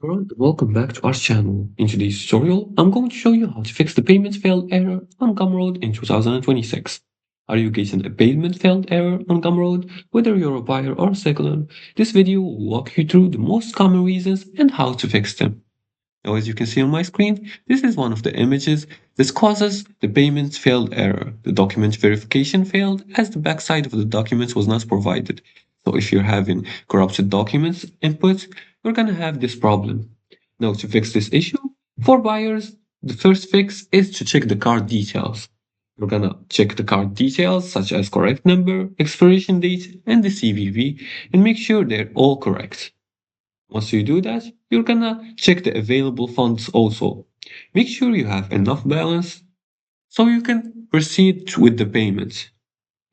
Everyone, welcome back to our channel. In today's tutorial, I'm going to show you how to fix the payment failed error on Gumroad in 2026. Are you getting a payment failed error on Gumroad? Whether you're a buyer or a seller, this video will walk you through the most common reasons and how to fix them. Now, as you can see on my screen, this is one of the images that causes the payment failed error. The document verification failed as the backside of the document was not provided. So if you're having corrupted documents input, you're gonna have this problem. Now to fix this issue, for buyers, the first fix is to check the card details. You're gonna check the card details such as correct number, expiration date, and the CVV and make sure they're all correct. Once you do that, you're gonna check the available funds also. Make sure you have enough balance so you can proceed with the payments.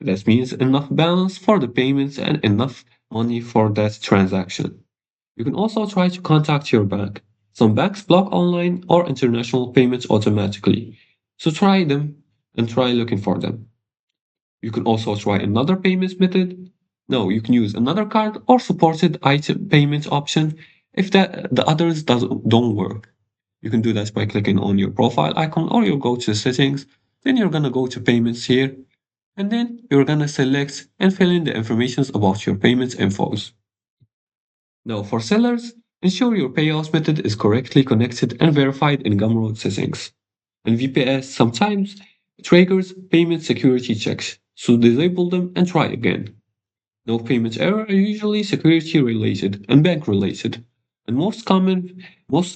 That means enough balance for the payments and enough money for that transaction. You can also try to contact your bank. Some banks block online or international payments automatically. So try them and try looking for them. You can also try another payment method. No, you can use another card or supported item payment option if the others don't work. You can do that by clicking on your profile icon or you go to settings. Then you're gonna go to payments here and then you're gonna select and fill in the information about your payments infos. Now for sellers, ensure your payout method is correctly connected and verified in Gumroad settings. And VPS sometimes triggers payment security checks, so disable them and try again. No payment error are usually security related and bank related, and most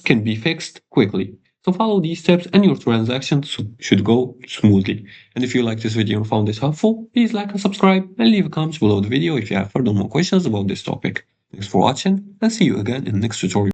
can be fixed quickly. So follow these steps and your transactions should go smoothly. And if you like this video and found this helpful, please like and subscribe and leave a comment below the video if you have further more questions about this topic. Thanks for watching and see you again in the next tutorial.